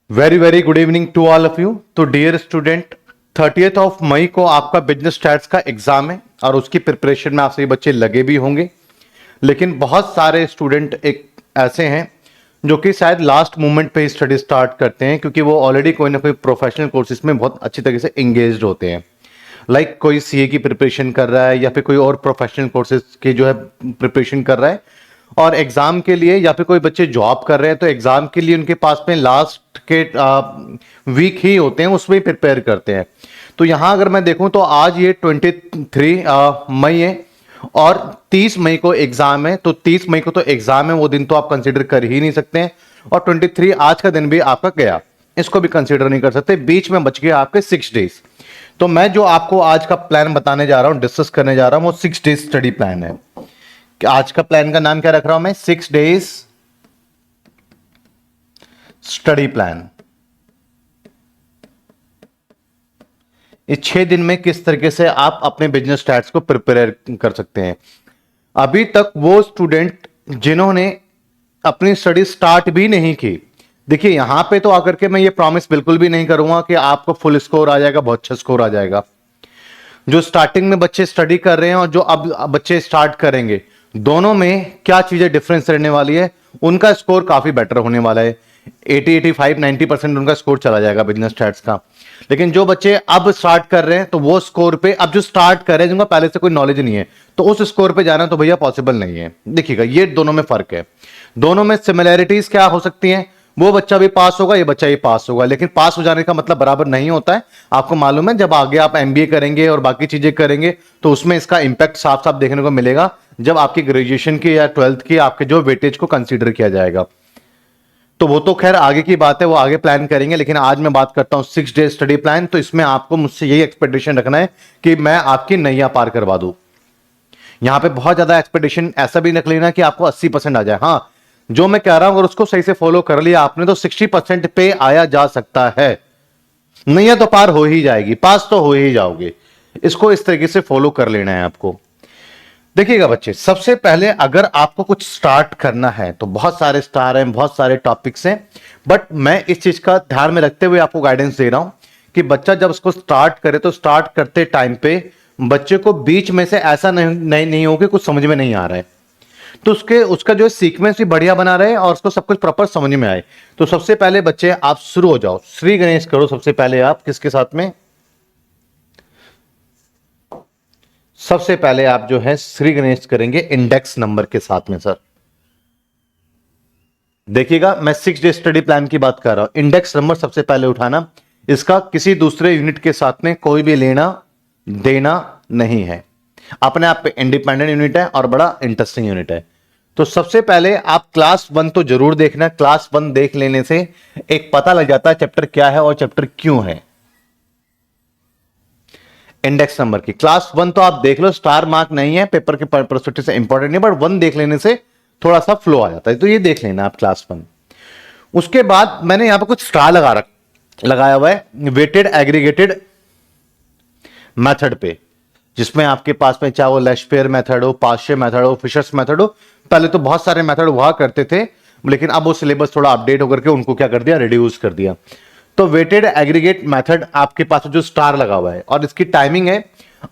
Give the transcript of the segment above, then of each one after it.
Very very good evening to all of you. तो dear student, 30th of मई को आपका बिजनेस स्टैट्स का एग्जाम है और उसकी प्रिपरेशन में आप सभी बच्चे लगे भी होंगे। लेकिन बहुत सारे स्टूडेंट एक ऐसे हैं जो कि शायद लास्ट मोमेंट पे स्टडी स्टार्ट करते हैं, क्योंकि वो ऑलरेडी कोई ना कोई प्रोफेशनल कोर्सेज में बहुत अच्छी तरीके से एंगेज्ड होते हैं। कोई सीए की प्रिपरेशन कर रहा है या फिर कोई और प्रोफेशनल कोर्सेज की जो है प्रिपरेशन कर रहा है, और एग्जाम के लिए, या फिर कोई बच्चे जॉब कर रहे हैं तो एग्जाम के लिए उनके पास में लास्ट के वीक ही होते हैं, उसमें प्रिपेयर करते हैं। तो यहां अगर मैं देखूं तो आज ये 23 मई है और 30 मई को एग्जाम है। तो 30 मई को तो एग्जाम है, वो दिन तो आप कंसीडर कर ही नहीं सकते हैं। और 23 आज का दिन भी आपका गया, इसको भी कंसीडर नहीं कर सकते। बीच में बच गए आपके 6 डेज। तो मैं जो आपको आज का प्लान बताने जा रहा हूं, डिस्कस करने जा रहा हूं, वो 6 डेज स्टडी प्लान है। आज का प्लान का नाम क्या रख रहा हूं मैं? 6 डेज स्टडी प्लान। इस 6 दिन में किस तरीके से आप अपने बिजनेस स्टैट्स को प्रिपेयर कर सकते हैं। अभी तक वो स्टूडेंट जिन्होंने अपनी स्टडी स्टार्ट भी नहीं की, देखिए यहां पे तो आकर के मैं ये प्रॉमिस बिल्कुल भी नहीं करूंगा कि आपको फुल स्कोर आ जाएगा, बहुत अच्छा स्कोर आ जाएगा। जो स्टार्टिंग में बच्चे स्टडी कर रहे हैं और जो अब बच्चे स्टार्ट करेंगे, दोनों में क्या चीजें डिफरेंस रहने वाली है, उनका स्कोर काफी बेटर होने वाला है। 80, 85, 90% उनका स्कोर चला जाएगा बिजनेस स्टैट्स का। लेकिन जो बच्चे अब स्टार्ट कर रहे हैं तो वो स्कोर पे, अब जो स्टार्ट कर रहे हैं जिनका पहले से कोई नॉलेज नहीं है, तो उस स्कोर पे जाना तो भैया पॉसिबल नहीं है। देखिएगा ये दोनों में फर्क है। दोनों में सिमिलैरिटीज क्या हो सकती हैं? वो बच्चा भी पास होगा, ये बच्चा भी पास होगा, लेकिन पास हो जाने का मतलब बराबर नहीं होता है। आपको मालूम है, जब आगे आप एमबीए करेंगे और बाकी चीजें करेंगे तो उसमें इसका इंपैक्ट साफ साफ देखने को मिलेगा, जब आपकी ग्रेजुएशन की या 12th की आपके जो वेटेज को कंसीडर किया जाएगा। तो वो तो खैर आगे की बात है, वो आगे प्लान करेंगे। लेकिन आज मैं बात करता हूं 6 डे स्टडी प्लान। तो इसमें आपको मुझसे यही एक्सपेक्टेशन रखना है कि मैं आपकी नैया पार करवा दूं। यहां पे बहुत ज्यादा एक्सपेक्टेशन ऐसा भी रख लेना कि आपको 80% आ जाए। हाँ, जो मैं कह रहा हूं अगर उसको सही से फॉलो कर लिया आपने तो 60% पे आया जा सकता है। नैया तो पार हो ही जाएगी, पास तो हो ही जाओगे। इसको इस तरीके से फॉलो कर लेना है आपको। देखिएगा बच्चे, सबसे पहले अगर आपको कुछ स्टार्ट करना है तो बहुत सारे स्टार हैं, बहुत सारे टॉपिक्स हैं, बट मैं इस चीज का ध्यान में रखते हुए आपको गाइडेंस दे रहा हूं कि बच्चा जब उसको स्टार्ट करे तो स्टार्ट करते टाइम पे बच्चे को बीच में से ऐसा नहीं हो कि कुछ समझ में नहीं आ रहा है। तो उसका जो सीक्वेंस भी बढ़िया बना रहे और उसको सब कुछ प्रॉपर समझ में आए। तो सबसे पहले बच्चे आप शुरू हो जाओ, श्री गणेश करो। सबसे पहले आप किसके साथ में? सबसे पहले आप जो है श्री गणेश करेंगे इंडेक्स नंबर के साथ में। सर देखिएगा, मैं 6 डे स्टडी प्लान की बात कर रहा हूं। इंडेक्स नंबर सबसे पहले उठाना, इसका किसी दूसरे यूनिट के साथ में कोई भी लेना देना नहीं है। अपने आप पे इंडिपेंडेंट यूनिट है और बड़ा इंटरेस्टिंग यूनिट है। तो सबसे पहले आप क्लास 1 तो जरूर देखना। क्लास 1 देख लेने से एक पता लग जाता है चैप्टर क्या है और चैप्टर क्यों है। इंडेक्स नंबर की क्लास 1 तो आप देख लो, स्टार मार्क नहीं है, पेपर के परस्पेक्टिव से इंपॉर्टेंट नहीं, बट 1 देख लेने से थोड़ा सा फ्लो आ जाता है। तो ये देख लेना आप क्लास 1। उसके बाद मैंने यहां पर कुछ स्टार लगाया हुआ है वेटेड एग्रीगेटेड मेथड पे, जिसमें आपके पास में चाहे वो लेशपेयर मेथड हो, पाश्चे मेथड हो, फिशर्स मेथड हो। पहले तो बहुत सारे मेथड हुआ करते थे, लेकिन अब वो सिलेबस थोड़ा अपडेट होकर के उनको क्या कर दिया, रिड्यूस कर दिया। तो वेटेड एग्रीगेट मेथड आपके पास जो स्टार लगा हुआ है, और इसकी टाइमिंग है,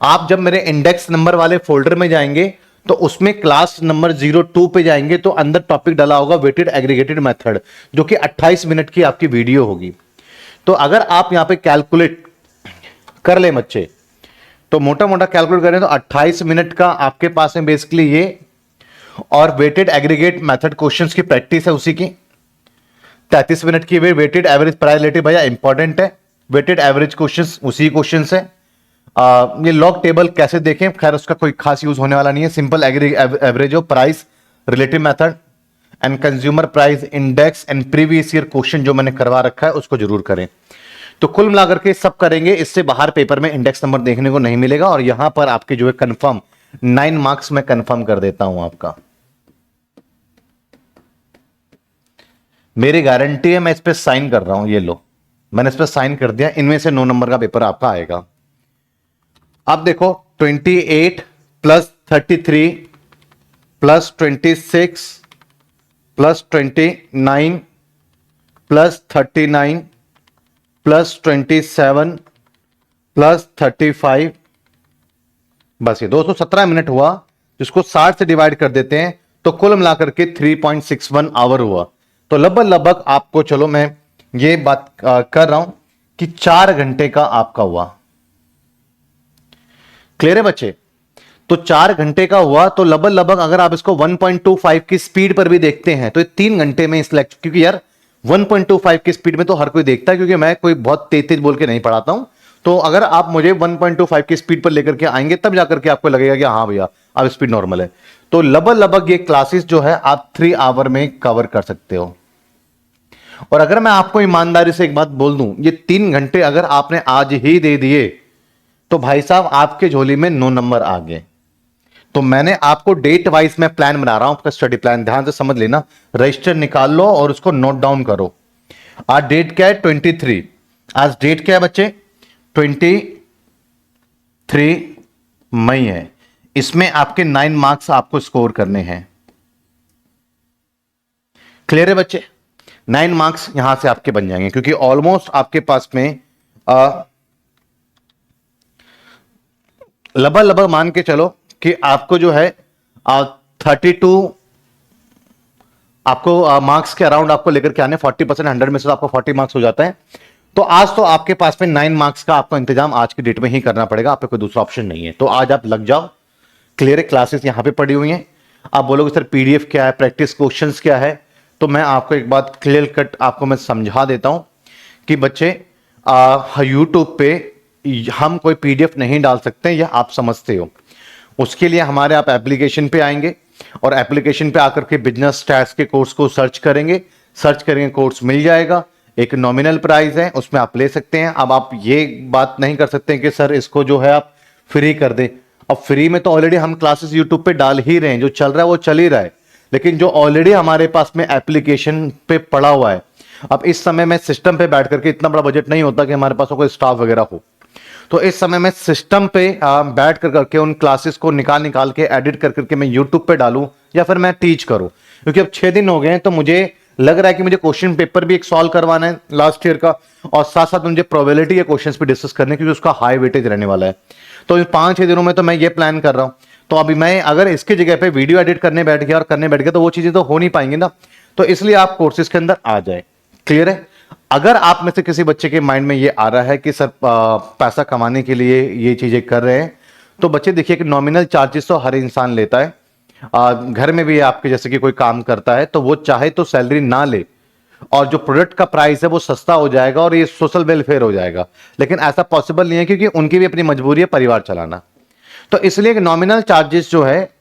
आप जब मेरे इंडेक्स नंबर वाले फोल्डर में जाएंगे तो उसमें क्लास नंबर 02 पे जाएंगे तो अंदर टॉपिक डाला होगा वेटेड एग्रीगेटेड मेथड, जो कि 28 मिनट की आपकी वीडियो होगी। तो अगर आप यहां पे कैलकुलेट कर ले बच्चे, तो मोटा मोटा कैलकुलेट करें तो 28 मिनट का आपके पास में बेसिकली ये, और वेटेड एग्रीगेट मेथड क्वेश्चंस की प्रैक्टिस है उसी की 33 मिनट की। वेटेड एवरेज प्रायोरिटी भैया इंपॉर्टेंट है, वेटेड एवरेज क्वेश्चंस उसी क्वेश्चंस है। ये लॉग टेबल कैसे देखें, खैर उसका कोई खास यूज होने वाला नहीं है। Simple average of price, relative method and consumer price index and previous year question जो मैंने करवा रखा है उसको जरूर करें। तो कुल मिलाकर के सब करेंगे, इससे बाहर पेपर में इंडेक्स नंबर देखने को नहीं मिलेगा। और यहां पर आपके जो है कंफर्म 9 मार्क्स में कंफर्म कर देता हूं आपका, मेरी गारंटी है। मैं इस पे साइन कर रहा हूं, ये लो मैंने इस पे साइन कर दिया। इनमें से 9 नंबर का पेपर आपका आएगा। अब देखो 28 प्लस 33 प्लस 26 प्लस 29 +39 +27 +35, बस ये 217 मिनट हुआ, जिसको 60 से डिवाइड कर देते हैं तो कुल मिलाकर के 3.61 आवर हुआ। तो लगभग लगभग आपको, चलो मैं ये बात कर रहा हूं कि 4 घंटे का आपका हुआ। क्लियर है बच्चे? तो 4 घंटे का हुआ, तो लगभग लगभग अगर आप इसको 1.25 की स्पीड पर भी देखते हैं तो ये 3 घंटे में इस लेक्चर, क्योंकि यार 1.25 की स्पीड में तो हर कोई देखता है, क्योंकि मैं कोई बहुत तेज तेज बोल के नहीं पढ़ाता हूं। तो अगर आप मुझे 1.25 की स्पीड पर लेकर के आएंगे तब जाकर के आपको लगेगा कि हाँ भैया अब स्पीड नॉर्मल है। तो लगभग लगभग ये क्लासेस जो है आप 3 आवर में कवर कर सकते हो। और अगर मैं आपको ईमानदारी से एक बात बोल दूं, ये 3 घंटे अगर आपने आज ही दे दिए तो भाई साहब आपके झोली में 9 नंबर आ गए। तो मैंने आपको डेट वाइज में प्लान बना रहा हूं, आपका स्टडी प्लान ध्यान से समझ लेना, रजिस्टर निकाल लो और उसको नोट डाउन करो। आज डेट क्या है? 23। आज डेट क्या है बच्चे? 23 मई है। इसमें आपके 9 मार्क्स आपको स्कोर करने हैं। क्लियर है बच्चे? 9 मार्क्स यहां से आपके बन जाएंगे, क्योंकि ऑलमोस्ट आपके पास में लगभग लगभग मान के चलो कि आपको जो है 32 आपको मार्क्स के अराउंड आपको लेकर के आने। 40% 100 में से तो आपको 40 मार्क्स हो जाता है। तो आज तो आपके पास में 9 मार्क्स का आपको इंतजाम आज की डेट में ही करना पड़ेगा, आप पे कोई दूसरा ऑप्शन नहीं है। तो आज आप लग जाओ। क्लियर है? क्लासेस यहां पे पड़ी हुई हैं। आप बोलोगे सर पीडीएफ क्या है, प्रैक्टिस क्वेश्चंस क्या है, तो मैं आपको एक बात क्लियर कट आपको मैं समझा देता हूं कि बच्चे यूट्यूब पे हम कोई पीडीएफ नहीं डाल सकते, यह आप समझते हो। उसके लिए हमारे आप एप्लीकेशन पे आएंगे और एप्लीकेशन पे आकर के बिजनेस स्टैट्स के कोर्स को सर्च करेंगे, कोर्स मिल जाएगा। एक नॉमिनल प्राइस है, उसमें आप ले सकते हैं। अब आप ये बात नहीं कर सकते कि सर इसको जो है आप फ्री कर दें। अब फ्री में तो ऑलरेडी हम क्लासेस यूट्यूब पे डाल ही रहे हैं, जो चल रहा है वो चल ही रहा है। लेकिन जो ऑलरेडी हमारे पास में एप्लीकेशन पे पड़ा हुआ है, अब इस समय में सिस्टम पे बैठ करके, इतना बड़ा बजट नहीं होता कि हमारे पास कोई स्टाफ वगैरह हो, तो इस समय मैं सिस्टम पे बैठ कर करके उन क्लासेस को निकाल निकाल के एडिट कर करके मैं यूट्यूब पे डालूं या फिर मैं टीच करूं। क्योंकि अब 6 दिन हो गए हैं, तो मुझे लग रहा है कि मुझे क्वेश्चन पेपर भी एक सॉल्व करवाना है लास्ट ईयर का, और साथ साथ मुझे प्रोबेबिलिटी के क्वेश्चंस भी डिस्कस करने, क्योंकि उसका हाई वेटेज रहने वाला है। तो इन 5-6 दिनों में तो मैं ये प्लान कर रहा हूं। तो अभी मैं अगर इसकी जगह पे वीडियो एडिट करने बैठ गया और करने बैठ गया तो वो चीजें तो हो नहीं पाएंगी ना। तो इसलिए आप कोर्सेज के अंदर आ जाए। क्लियर है? अगर आप में से किसी बच्चे के माइंड में ये आ रहा है कि सर पैसा कमाने के लिए ये चीजें कर रहे हैं, तो बच्चे देखिए कि नॉमिनल चार्जेस तो हर इंसान लेता है। घर में भी आपके जैसे कि कोई काम करता है तो वो चाहे तो सैलरी ना ले और जो प्रोडक्ट का प्राइस है वो सस्ता हो जाएगा और ये सोशल वेलफेयर हो जाएगा। लेकिन ऐसा पॉसिबल नहीं है, क्योंकि उनकी भी अपनी मजबूरी है परिवार चलाना। तो इसलिए नॉमिनल चार्जेस जो है,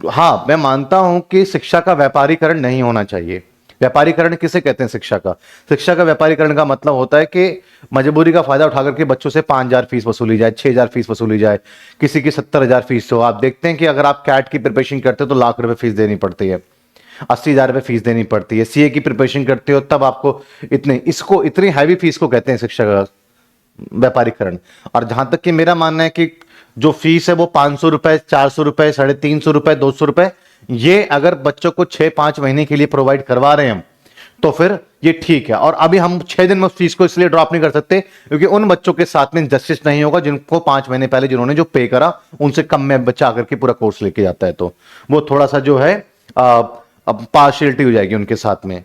हाँ मैं मानता हूं कि शिक्षा का व्यापारीकरण नहीं होना चाहिए। व्यापारीकरण किसे कहते हैं? शिक्षा का व्यापारीकरण का मतलब होता है कि मजबूरी का फायदा उठा करके बच्चों से 5,000 फीस वसूली जाए, 6,000 फीस वसूली जाए, किसी की 70,000 फीस हो। आप देखते हैं कि अगर आप कैट की प्रिपरेशन करते हो तो लाख रुपए फीस देनी पड़ती है, 80,000 रुपए फीस देनी पड़ती है। सीए की प्रिपरेशन करते हो तब आपको इतनी हैवी फीस को कहते हैं शिक्षा का व्यापारीकरण। और जहां तक कि मेरा मानना है कि जो फीस है वो 500 रुपए, 400 रुपए, 350 रुपए, 200 रुपए, ये अगर बच्चों को 6-5 महीने के लिए प्रोवाइड करवा रहे हैं हम, तो फिर ये ठीक है। और अभी हम 6 दिन में फीस को इसलिए ड्रॉप नहीं कर सकते क्योंकि उन बच्चों के साथ में जस्टिस नहीं होगा जिनको 5 महीने पहले जिन्होंने जो पे करा उनसे कम में बच्चा आकर के पूरा कोर्स लेके जाता है, तो वो थोड़ा सा जो है अब पार्शियलिटी हो जाएगी उनके साथ में।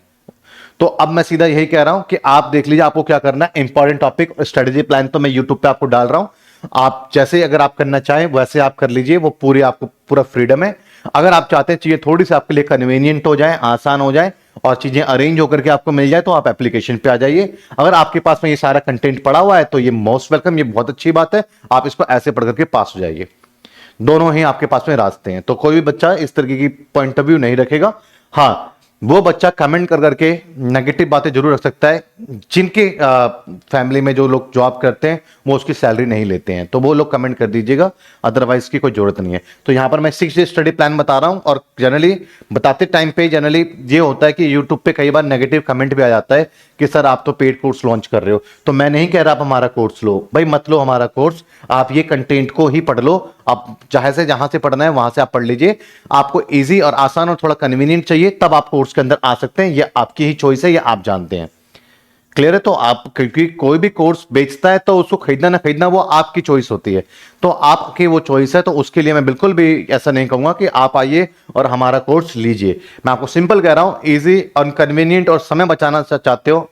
तो अब मैं सीधा यही कह रहा हूं कि आप देख लीजिए आपको क्या करना है। इंपॉर्टेंट टॉपिक स्ट्रेटेजी प्लान तो मैं यूट्यूब पे आपको डाल रहा हूं, आप जैसे अगर आप करना चाहें वैसे आप कर लीजिए, वो पूरी आपको पूरा फ्रीडम है। अगर आप चाहते हैं चीजें थोड़ी सी आपके लिए कन्वीनियंट हो जाए, आसान हो जाए और चीजें अरेंज होकर के आपको मिल जाए, तो आप एप्लीकेशन पे आ जाइए। अगर आपके पास में ये सारा कंटेंट पड़ा हुआ है तो ये मोस्ट वेलकम, ये बहुत अच्छी बात है। आप इसको ऐसे पढ़ करके पास हो जाइए। दोनों ही आपके पास में रास्ते हैं, तो कोई भी बच्चा इस तरीके की पॉइंट ऑफ व्यू नहीं रखेगा। हाँ, वो बच्चा कमेंट कर करके नेगेटिव बातें जरूर रख सकता है। जिनके फैमिली में जो लोग जॉब करते हैं वो उसकी सैलरी नहीं लेते हैं, तो वो लोग कमेंट कर दीजिएगा, अदरवाइज की कोई जरूरत नहीं है। तो यहां पर मैं 6 डे स्टडी प्लान बता रहा हूं, और जनरली बताते टाइम पे जनरली ये होता है कि यूट्यूब पे कई बार नेगेटिव कमेंट भी आ जाता है कि सर आप तो पेड कोर्स लॉन्च कर रहे हो। तो मैं नहीं कह रहा आप हमारा कोर्स लो, भाई मत लो हमारा कोर्स, आप ये कंटेंट को ही पढ़ लो। आप चाहे से जहां से पढ़ना है वहां से आप पढ़ लीजिए। आपको इजी और आसान और थोड़ा कन्वीनियंट चाहिए तब आप कोर्स के अंदर आ सकते हैं, ये आपकी ही चॉइस है, ये आप जानते हैं। क्लियर है? तो आप, क्योंकि कोई भी कोर्स बेचता है तो उसको खरीदना ना खरीदना वो आपकी चॉइस होती है, तो आपकी वो चॉइस है, तो उसके लिए मैं बिल्कुल भी ऐसा नहीं कहूंगा कि आप आइए और हमारा कोर्स लीजिए। मैं आपको सिंपल कह रहा हूं, इजी और कन्वीनियंट और समय बचाना चाहते हो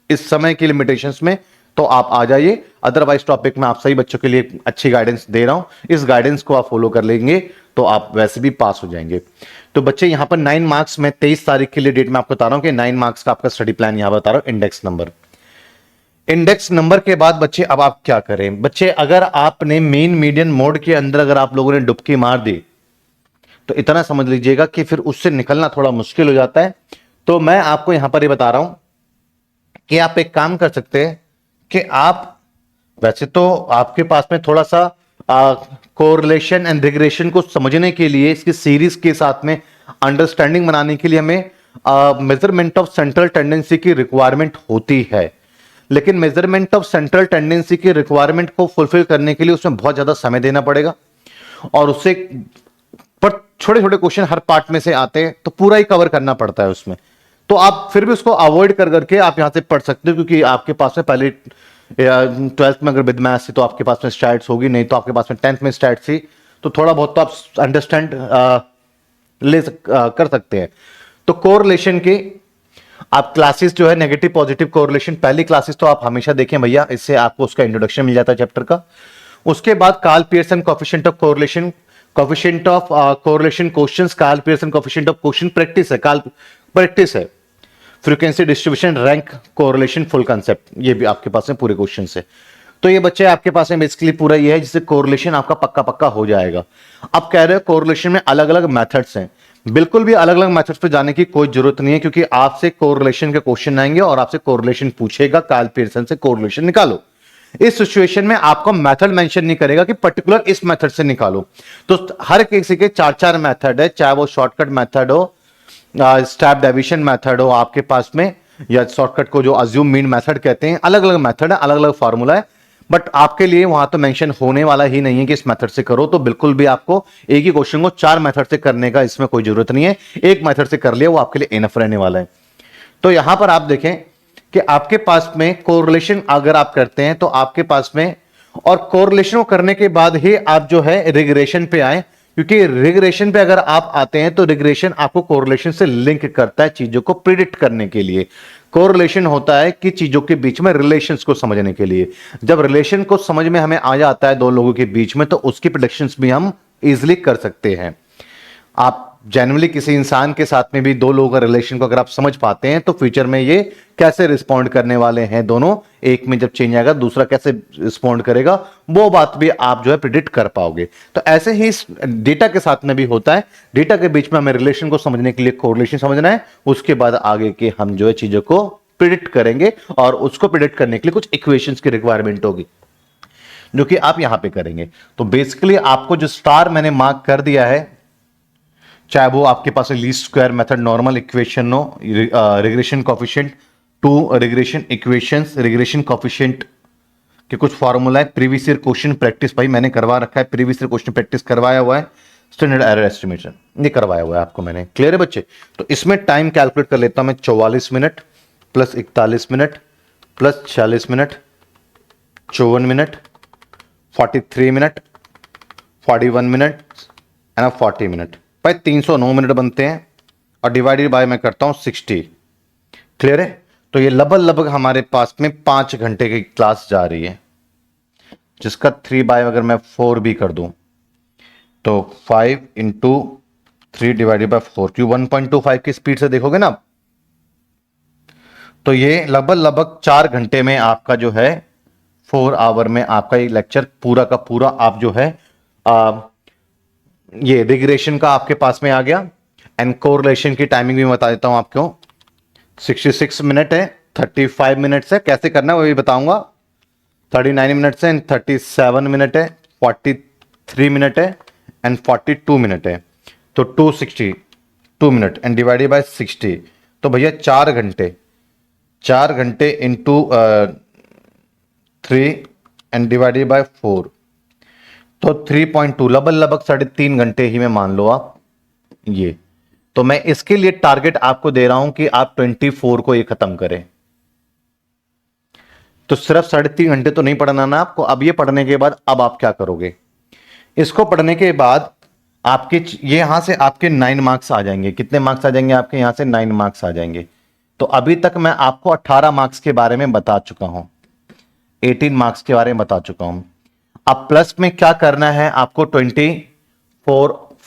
इस समय की लिमिटेशंस में, तो आप आ जाइए। अदरवाइज टॉपिक में आप सही बच्चों के लिए अच्छी गाइडेंस दे रहा हूं, इस गाइडेंस को आप फॉलो कर लेंगे तो आप वैसे भी पास हो जाएंगे। तो बच्चे यहां पर 9 मार्क्स में 23 तारीख के लिए डेट में आपको बता रहा हूं कि 9 मार्क्स का आपका स्टडी प्लान यहां बता रहा हूं। इंडेक्स नंबर के बाद बच्चे अब आप क्या करें? बच्चे अगर आपने मेन मीडियन मोड के अंदर अगर आप लोगों ने डुबकी मार दी तो इतना समझ लीजिएगा कि फिर उससे निकलना थोड़ा मुश्किल हो जाता है। तो मैं आपको यहां पर ये बता रहा हूं कि आप एक काम कर सकते हैं कि आप, वैसे तो आपके पास में थोड़ा सा कोरिलेशन एंड रिग्रेशन को समझने के लिए इसकी सीरीज के साथ में अंडरस्टैंडिंग बनाने के लिए हमें मेजरमेंट ऑफ सेंट्रल टेंडेंसी की रिक्वायरमेंट होती है। लेकिन मेजरमेंट ऑफ सेंट्रल टेंडेंसी की रिक्वायरमेंट को फुलफिल करने के लिए उसमें बहुत ज्यादा समय देना पड़ेगा, और उससे पर छोटे छोटे क्वेश्चन हर पार्ट में से आते हैं तो पूरा ही कवर करना पड़ता है उसमें। तो आप फिर भी उसको अवॉइड कर करके आप यहां से पढ़ सकते हो, क्योंकि आपके पास में पहले 12th में अगर विद मैथ्स थी तो आपके पास में स्टैट्स होगी, नहीं तो आपके पास में 10th में स्टैट्स थी, तो थोड़ा बहुत तो आप अंडरस्टैंड कर सकते हैं। तो कोरिलेशन की आप क्लासेस जो है नेगेटिव पॉजिटिव कोरिलेशन, पहली क्लासेस तो आप हमेशा देखें भैया, इससे आपको उसका इंट्रोडक्शन मिल जाता है चैप्टर का। उसके बाद Karl Pearson coefficient of correlation, coefficient of correlation questions, Karl Pearson coefficient of question practice है, कार्ल प्रैक्टिस है, frequency distribution, rank, correlation, full concept, ये भी आपके पास में पूरे क्वेश्चन है। तो ये बच्चे आपके पास में बेसिकली पूरा ये है जिससे कोरिलेशन आपका पक्का पक्का हो जाएगा। अब कह रहे हो कोरिलेशन में अलग अलग मेथड्स हैं, बिल्कुल भी अलग अलग मेथड्स पे जाने की कोई जरूरत नहीं है, क्योंकि आपसे कोरिलेशन के क्वेश्चन आएंगे और आपसे कोरिलेशन पूछेगा, कार्ल पियर्सन से कोरिलेशन निकालो। इस सिचुएशन में आपको मेथड मेंशन नहीं करेगा कि पर्टिकुलर इस मेथड से निकालो। तो हर किसी के चार चार मेथड है, चाहे वो शॉर्टकट मेथड हो, स्टेप डेविएशन मेथड हो आपके पास में, या शॉर्टकट को जो अज्यूम मीन मेथड कहते हैं, अलग अलग मेथड है, अलग अलग फॉर्मूला है। बट आपके लिए वहां तो मेंशन होने वाला ही नहीं है कि इस मेथड से करो, तो बिल्कुल भी आपको एक ही क्वेश्चन को 4 मेथड से करने का इसमें कोई जरूरत नहीं है, एक मेथड से कर लिया वो आपके लिए इनफ रहने वाला है। तो यहां पर आप देखें कि आपके पास में कोरिलेशन अगर आप करते हैं तो आपके पास में, और कोरिलेशन को करने के बाद ही आप जो है रिग्रेशन पे आए, क्योंकि रिग्रेशन पे अगर आप आते हैं तो रिग्रेशन आपको कोरिलेशन से लिंक करता है चीजों को प्रिडिक्ट करने के लिए। कोरिलेशन होता है कि चीजों के बीच में रिलेशंस को समझने के लिए। जब रिलेशन को समझ में हमें आ जाता है दो लोगों के बीच में, तो उसकी प्रेडिक्शंस भी हम इजीली कर सकते हैं। आप जनरली किसी इंसान के साथ में भी दो लोगों का रिलेशन को अगर आप समझ पाते हैं तो फ्यूचर में ये कैसे रिस्पॉन्ड करने वाले हैं दोनों, एक में जब चेंज आएगा दूसरा कैसे रिस्पॉन्ड करेगा, वो बात भी आप जो है प्रिडिक्ट कर पाओगे। तो ऐसे ही डेटा के साथ में भी होता है, डेटा के बीच में हमें रिलेशन को समझने के लिए कोरिलेशन समझना है, उसके बाद आगे के हम जो है चीजों को प्रिडिक्ट करेंगे, और उसको प्रिडिक्ट करने के लिए कुछ इक्वेशंस की रिक्वायरमेंट होगी जो कि आप यहां पे करेंगे। तो बेसिकली आपको जो स्टार मैंने मार्क कर दिया है, चाहे वो आपके पास least square method, normal equation हो, regression coefficient, two regression equations, regression coefficient के कुछ फार्मूला है, प्रीवियस ईयर क्वेश्चन प्रैक्टिस भाई मैंने करवा रखा है, प्रीवियस ईयर क्वेश्चन प्रैक्टिस करवाया हुआ है, स्टैंडर्ड एरर एस्टिमेशन ये करवाया हुआ है आपको मैंने। क्लियर है बच्चे? तो इसमें टाइम कैलकुलेट कर लेता हूं मैं, 44 minute plus 41 minute plus 46 minute, 54 minute, 43 minute, 41 minute and 40 minute. भाई 309 मिनट बनते हैं, और डिवाइडेड बाय मैं करता हूं 60। क्लियर है? तो ये लगभग हमारे पास में 5 घंटे की क्लास जा रही है, जिसका 3 बाय अगर मैं 4 भी कर दूं तो 5 इंटू 3 डिवाइडेड बाय 4, क्यों 1.25 की स्पीड से देखोगे ना, तो ये लगभग 4 घंटे में आपका जो है 4 आवर में आपका ये लेक्चर पूरा का पूरा आप जो है ये रिग्रेशन का आपके पास में आ गया। एंड कोरिलेशन की टाइमिंग भी बता देता हूं आपको, 66 मिनट है, 35 मिनट्स है, कैसे करना है वो भी बताऊंगा, 39 मिनट्स है एंड 37 मिनट है, 43 मिनट है एंड 42 मिनट है, तो 262 मिनट एंड डिवाइडेड बाय 60। तो भैया 4 घंटे इंटू 3 एंड डिवाइडेड बाय 4, तो 3.2 लगभग 3.5 घंटे ही में मान लो आप ये। तो मैं इसके लिए टारगेट आपको दे रहा हूं कि आप 24 को ये खत्म करें। तो सिर्फ 3.5 घंटे तो नहीं पढ़ना ना आपको। अब ये पढ़ने के बाद अब आप क्या करोगे, इसको पढ़ने के बाद आपके ये यहां से आपके 9 मार्क्स आ जाएंगे। कितने मार्क्स आ जाएंगे आपके, यहां से 9 मार्क्स आ जाएंगे। तो अभी तक मैं आपको 18 मार्क्स के बारे में बता चुका हूं, 18 मार्क्स के बारे में बता चुका हूं। अब प्लस में क्या करना है आपको,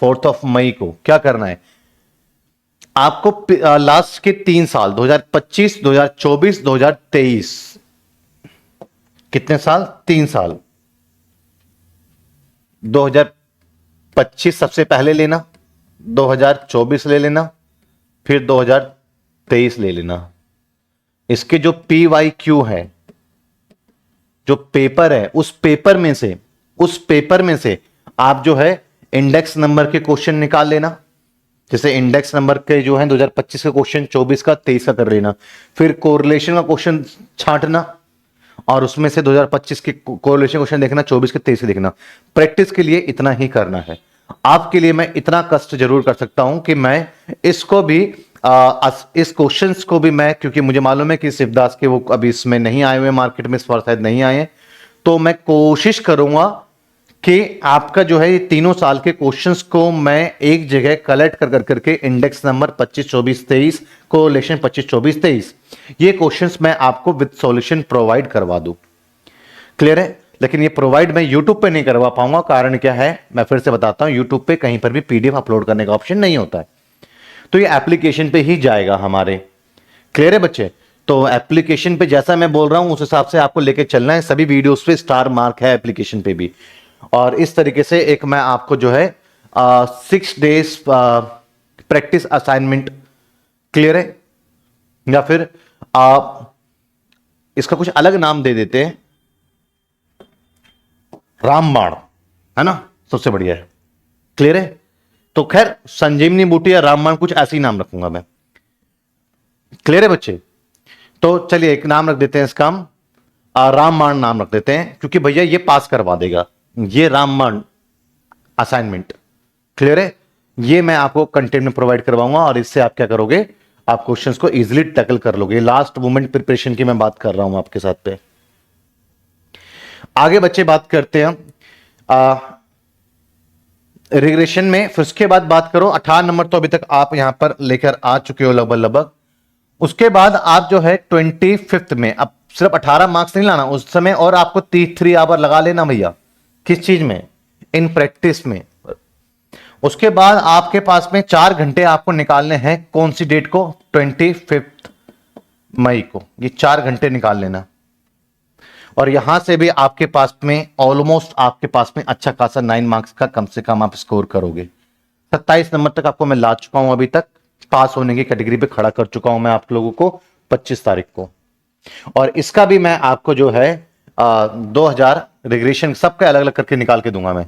4th ऑफ मई को क्या करना है आपको, लास्ट के 3 साल 2025, 2024, 2023, कितने साल, 3 साल। 2025 सबसे पहले लेना, 2024 ले लेना, फिर 2023 ले लेना। इसके जो PYQ है, जो पेपर है, उस पेपर में से आप जो है इंडेक्स नंबर के क्वेश्चन निकाल लेना। जैसे इंडेक्स नंबर के जो है 2025 का क्वेश्चन, 24 का, 23 का कर लेना। फिर कोरिलेशन का क्वेश्चन छांटना और उसमें से 2025 के कोरिलेशन क्वेश्चन देखना, 24 के, 23 के देखना। प्रैक्टिस के लिए इतना ही करना है। आपके लिए मैं इतना कष्ट जरूर कर सकता हूं कि मैं इसको भी इस क्वेश्चंस को भी मैं, क्योंकि मुझे मालूम है कि शिवदास के वो अभी इसमें नहीं आए हुए, मार्केट में इस बार शायद नहीं आए, तो मैं कोशिश करूंगा कि आपका जो है ये तीनों साल के क्वेश्चंस को मैं एक जगह कलेक्ट कर करके इंडेक्स नंबर 25, 24, 23, कोरिलेशन 25, 24, 23, ये क्वेश्चंस मैं आपको विद सॉल्यूशन प्रोवाइड करवा दूं। क्लियर है? लेकिन ये प्रोवाइड मैं यूट्यूब पे नहीं करवा पाऊंगा। कारण क्या है, मैं फिर से बताता हूं, यूट्यूब पे कहीं पर भी PDF अपलोड करने का ऑप्शन नहीं होता है, तो ये एप्लीकेशन पे ही जाएगा हमारे। क्लियर है बच्चे? तो एप्लीकेशन पे जैसा मैं बोल रहा हूं उस हिसाब से आपको लेके चलना है। सभी वीडियोस पे स्टार मार्क है एप्लीकेशन पे भी। और इस तरीके से एक मैं आपको जो है 6 डेज प्रैक्टिस असाइनमेंट, क्लियर है? या फिर आप इसका कुछ अलग नाम दे देते हैं, रामबाण, है ना, सबसे बढ़िया है। क्लियर है? तो खैर संजीवनी बूटी या रामबाण कुछ ऐसे ही नाम रखूंगा मैं। क्लियर है बच्चे? तो चलिए एक नाम रख देते हैं इसका हम, रामबाण नाम रख देते हैं, क्योंकि भैया ये पास करवा देगा, ये रामबाण असाइनमेंट। क्लियर है? ये मैं आपको कंटेंट में प्रोवाइड करवाऊंगा और इससे आप क्या करोगे, आप क्वेश्चंस को इजीली टैकल कर लोगे। लास्ट मोमेंट प्रिपरेशन की मैं बात कर रहा हूं आपके साथ पे। आगे बच्चे बात करते हैं रिग्रेशन में। फिर उसके बाद बात करो, 18 नंबर तो अभी तक आप यहां पर लेकर आ चुके हो लगभग लगभग। उसके बाद आप जो है 25th में, अब सिर्फ 18 मार्क्स नहीं लाना उस समय, और आपको 3 आवर लगा लेना भैया। किस चीज में? इन प्रैक्टिस में। उसके बाद आपके पास में 4 घंटे आपको निकालने हैं। कौन सी डेट को? 25 मई को। ये 4 घंटे निकाल लेना। और यहां से भी आपके पास में ऑलमोस्ट आपके पास में अच्छा खासा 9 मार्क्स का कम से कम आप स्कोर करोगे। 27 नंबर तक आपको मैं ला चुका हूं, अभी तक पास होने की कैटेगरी पे खड़ा कर चुका हूं मैं आप लोगों को 25 तारीख को। और इसका भी मैं आपको जो है 2000 रिग्रेशन सबका अलग अलग करके निकाल के दूंगा मैं।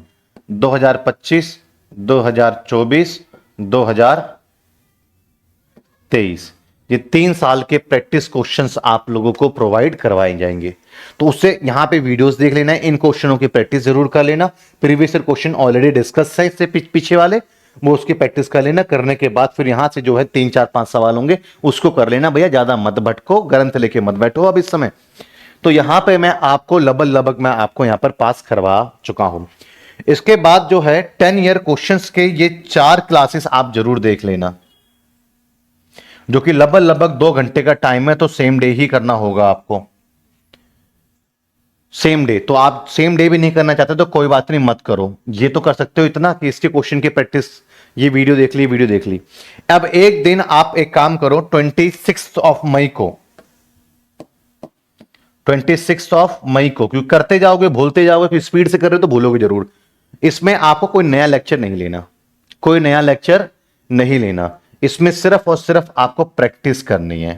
2025, 2024, 2023, ये 3 साल के प्रैक्टिस क्वेश्चंस आप लोगों को प्रोवाइड करवाए जाएंगे। तो उससे यहां पे वीडियोस देख लेना है, इन क्वेश्चनों की प्रैक्टिस जरूर कर लेना। Previous year question already discuss है इससे पीछे वाले, वो उसकी प्रैक्टिस कर लेना। करने के बाद फिर यहां से जो है 3, 4, 5 सवाल होंगे, उसको कर लेना भैया। ज्यादा मत भटको, ग्रंथ लेके मत बैठो अब इस समय। तो यहां पे मैं आपको लगभग मैं आपको यहां पर पास करवा चुका हूं। इसके बाद जो है 10 ईयर क्वेश्चंस के ये 4 क्लासेस आप जरूर देख लेना, जो कि लगभग 2 घंटे का टाइम है। तो सेम डे ही करना होगा आपको, सेम डे। तो आप सेम डे भी नहीं करना चाहते तो कोई बात नहीं, मत करो। ये तो कर सकते हो इतना कि इसके क्वेश्चन की प्रैक्टिस, ये वीडियो देख ली। अब एक दिन आप एक काम करो, 26 ऑफ मई को, 26 ऑफ मई को, क्योंकि करते जाओगे भूलते जाओगे, फिर स्पीड से कर रहे हो तो भूलोगे जरूर। इसमें आपको कोई नया लेक्चर नहीं लेना, कोई नया लेक्चर नहीं लेना। इसमें सिर्फ और सिर्फ आपको प्रैक्टिस करनी है।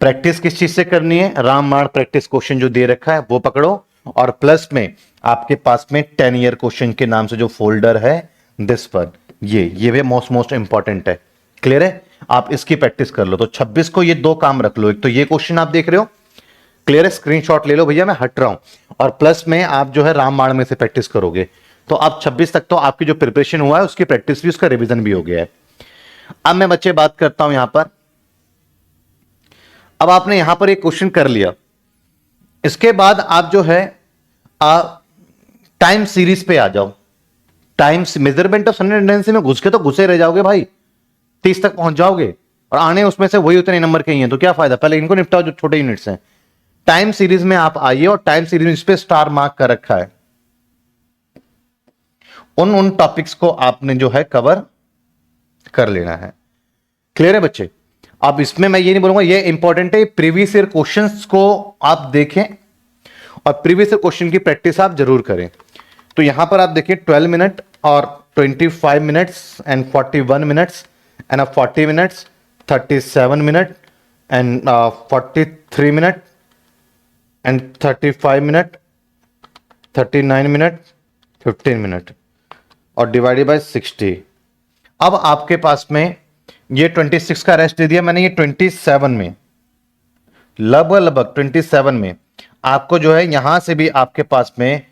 प्रैक्टिस किस चीज से करनी है? रामबाण प्रैक्टिस क्वेश्चन जो दे रखा है वो पकड़ो, और प्लस में आपके पास में 10 ईयर क्वेश्चन के नाम से जो फोल्डर है दिस पर, ये भी मोस्ट इंपॉर्टेंट है। क्लियर है? आप इसकी प्रैक्टिस कर लो। तो 26 को ये 2 काम रख लो। एक तो ये क्वेश्चन आप देख रहे हो, क्लियर है, स्क्रीनशॉट ले लो भैया, मैं हट रहा हूं। और प्लस में आप जो है रामबाण में से प्रैक्टिस करोगे। तो अब 26 तक तो आपकी जो प्रिपरेशन हुआ है उसकी प्रैक्टिस भी, उसका रिवीजन भी हो गया है। अब मैं बच्चे बात करता हूं यहां पर अब आपने यहां पर एक क्वेश्चन कर लिया, इसके बाद आप जो है टाइम सीरीज पे आ जाओ। Time measurement of standard tendency में घुस के तो घुसे रह जाओगे भाई, 30 तक पहुंच जाओगे और आने उसमें से वही उतने नंबर के ही हैं, तो क्या फायदा, पहले इनको निपटाओ जो छोटे यूनिट्स हैं। टाइम सीरीज में आप आइए और टाइम सीरीज पे स्टार मार्क कर रखा है, उन टॉपिक्स को आपने जो है कवर कर लेना है। क्लियर है बच्चे? अब इसमें मैं ये नहीं बोलूंगा ये इंपॉर्टेंट है, प्रीवियस ईयर क्वेश्चंस को आप देखें और प्रीवियस ईयर क्वेश्चन की प्रैक्टिस आप जरूर करें। तो यहां पर आप देखिए 12 मिनट और 25 minutes and 41 minutes and 40 minutes, 37 minute and 43 minute and 35 minute, 39 minute, 15 minute और डिवाइडेड बाय 60। अब आपके पास में ये 26 का रेस्ट दे दिया मैंने, ये 27 में लगभग 27 में आपको जो है यहां से भी आपके पास में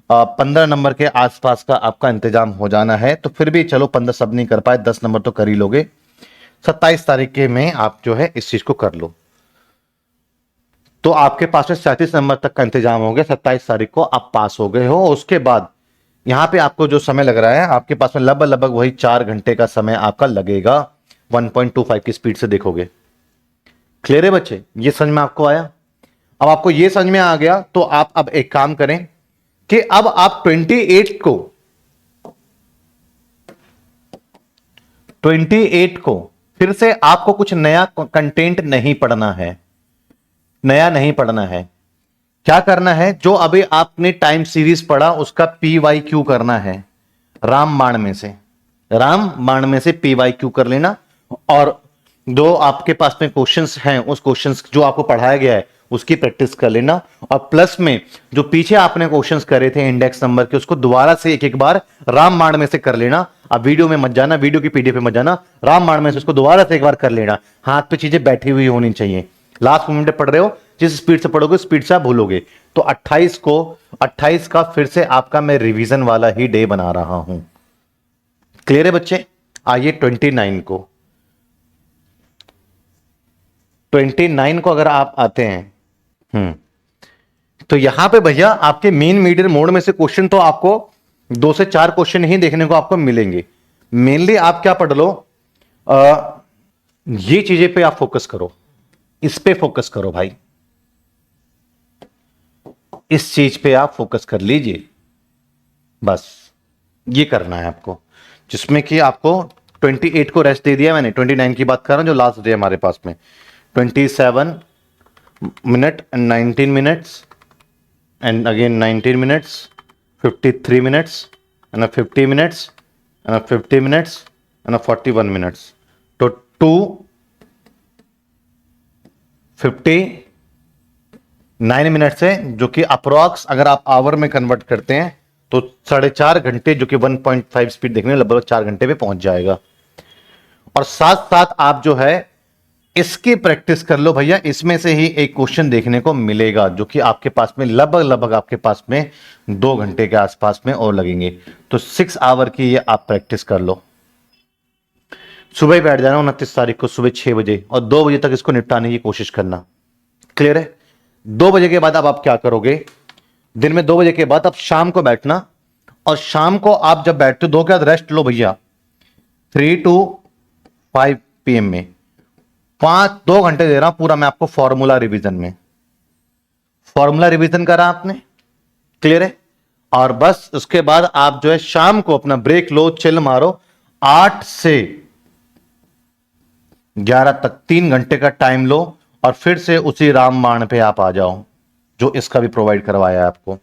15 नंबर के आसपास का आपका इंतजाम हो जाना है। तो फिर भी चलो 15 सब नहीं कर पाए, 10 नंबर तो कर ही लोगे। 27 तारीख के में आप जो है इस चीज को कर लो, तो आपके पास में 37 नंबर तक का इंतजाम हो गया। 27 तारीख को आप पास हो गए हो। उसके बाद यहां पे आपको जो समय लग रहा है, आपके पास में लगभग वही 4 घंटे का समय आपका लगेगा, 1.25 की स्पीड से देखोगे। क्लियर है बच्चे? ये समझ में आपको आया? अब आपको ये समझ में आ गया तो आप अब एक काम करें कि अब आप 28 को फिर से आपको कुछ नया कंटेंट नहीं पढ़ना है, नया नहीं पढ़ना है। क्या करना है, जो अभी आपने टाइम सीरीज पढ़ा उसका PYQ करना है, रामबाण में से PYQ कर लेना। और जो आपके पास में क्वेश्चंस हैं उस क्वेश्चंस जो आपको पढ़ाया गया है उसकी प्रैक्टिस कर लेना। और प्लस में जो पीछे आपने क्वेश्चंस करे थे इंडेक्स नंबर के, उसको दोबारा से एक बार रामबाण में से कर लेना। अब वीडियो में मत जाना, वीडियो की PDF पे मत जाना, रामबाण में से उसको दोबारा से एक बार कर लेना। हाथ पे चीजें बैठी हुई होनी चाहिए। लास्ट मोमेंट पे पढ़ रहे हो, जिस स्पीड से पढ़ोगे स्पीड से आप भूलोगे। तो 28 का फिर से आपका मैं रिवीजन वाला ही डे बना रहा हूं। क्लियर है बच्चे? आइए 29 को अगर आप आते हैं तो यहां पे भैया आपके मेन मीडियम मोड में से क्वेश्चन तो आपको 2 से 4 क्वेश्चन ही देखने को आपको मिलेंगे। मेनली आप क्या पढ़ लो, ये चीजें पे आप फोकस करो, इस पे फोकस करो भाई, इस चीज पे आप फोकस कर लीजिए। बस ये करना है आपको, जिसमें कि आपको 28 को रेस्ट दे दिया मैंने, 29 की बात कर रहा हूं जो लास्ट डे हमारे पास में। 27 minute and 19 minutes and again 19 minutes, 53 minutes and 50 minutes and 50 minutes and 41 minutes. तो 259 मिनट्स है, जो कि अप्रोक्स अगर आप आवर में कन्वर्ट करते हैं तो 4.5 घंटे, जो कि 1.5 स्पीड देखने लगभग 4 घंटे पे पहुंच जाएगा। और साथ साथ आप जो है इसकी प्रैक्टिस कर लो भैया, इसमें से ही एक क्वेश्चन देखने को मिलेगा जो कि आपके पास में लगभग आपके पास में 2 घंटे के आसपास में और लगेंगे। तो 6 आवर की ये आप प्रैक्टिस कर लो। सुबह बैठ जाना 29 तारीख को सुबह 6 बजे और 2 बजे तक इसको निपटाने की कोशिश करना। क्लियर है? 2 बजे के बाद अब आप क्या करोगे, दिन में 2 बजे के बाद आप शाम को बैठना, और शाम को आप जब बैठते हो 2 के बाद रेस्ट लो भैया, 3 to 5 PM में 2 घंटे दे रहा हूं पूरा मैं आपको फॉर्मूला रिवीजन में। फॉर्मूला रिवीजन करा आपने, क्लियर है? और बस उसके बाद आप जो है शाम को अपना ब्रेक लो, चिल मारो, 8 से 11 तक 3 घंटे का टाइम लो और फिर से उसी रामबाण पे आप आ जाओ जो इसका भी प्रोवाइड करवाया है आपको।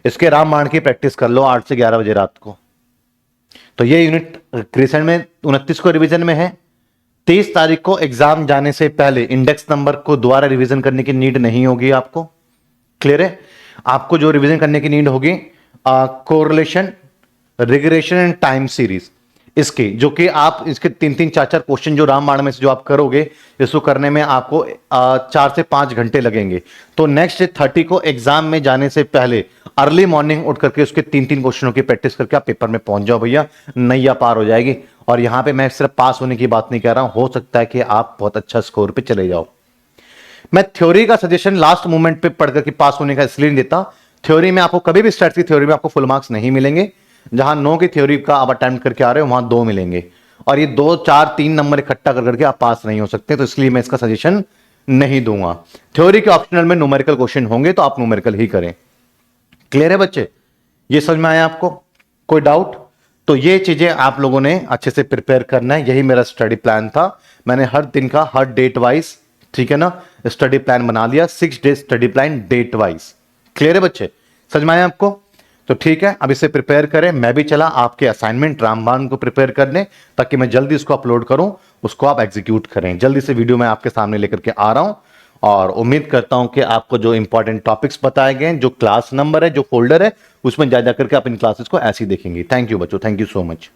इसके रामबाण की प्रैक्टिस कर लो 8 से 11 बजे रात को। तो ये यूनिट क्रिसेंट में 29 को रिवीजन में है। 30 तारीख को एग्जाम जाने से पहले इंडेक्स नंबर को दोबारा रिवीजन करने की नीड नहीं होगी आपको। क्लियर है? आपको जो रिवीजन करने की नीड होगी correlation, regression and time series, इसके जो कि आप इसके 3-3, 4-4 क्वेश्चन जो रामबाण में से जो आप करोगे, इसको करने में आपको 4 से 5 घंटे लगेंगे। तो नेक्स्ट 30 को एग्जाम में जाने से पहले अर्ली मॉर्निंग उठ करके उसके 3-3 क्वेश्चनों की प्रैक्टिस करके आप पेपर में पहुंच जाओ भैया, नैया पार हो जाएगी। और यहां पे मैं सिर्फ पास होने की बात नहीं कह रहा हूं, हो सकता है कि आप बहुत अच्छा स्कोर पे चले जाओ। मैं थ्योरी का सजेशन लास्ट मोमेंट पे पढ़ करके पास होने का इसलिए नहीं देता। थ्योरी में आपको कभी भी स्टैट्स की थ्योरी में आपको फुल मार्क्स नहीं मिलेंगे। जहां 9 की थ्योरी का आप अटेम्प्ट करके आ रहे हो वहां 2 मिलेंगे, और ये 2 4 3 नंबर इकट्ठा कर करके आप पास नहीं हो सकते, तो इसलिए मैं इसका सजेशन नहीं दूंगा। थ्योरी के ऑप्शनल में न्यूमेरिकल क्वेश्चन होंगे तो आप न्यूमेरिकल ही करें। क्लियर है बच्चे? ये समझ में आया आपको? कोई डाउट? तो ये चीजें आप लोगों ने अच्छे से प्रिपेयर करना है। यही मेरा स्टडी प्लान था। मैंने हर दिन का हर डेट वाइज, ठीक है ना, स्टडी प्लान बना लिया। 6 day study plan date wise. Clear है बच्चे? समझ में आया आपको? तो ठीक है, अब इसे प्रिपेयर करें। मैं भी चला आपके असाइनमेंट रामबाण को प्रिपेयर करने, ताकि मैं जल्दी इसको अपलोड करूं, उसको आप एग्जीक्यूट करें। जल्दी से वीडियो मैं आपके सामने लेकर के आ रहा हूं, और उम्मीद करता हूं कि आपको जो इंपॉर्टेंट टॉपिक्स बताए गए, जो क्लास नंबर है, जो फोल्डर है, उसमें जा जाकर के आप इन क्लासेस को ऐसे ही देखेंगे। थैंक यू बच्चों, थैंक यू सो मच।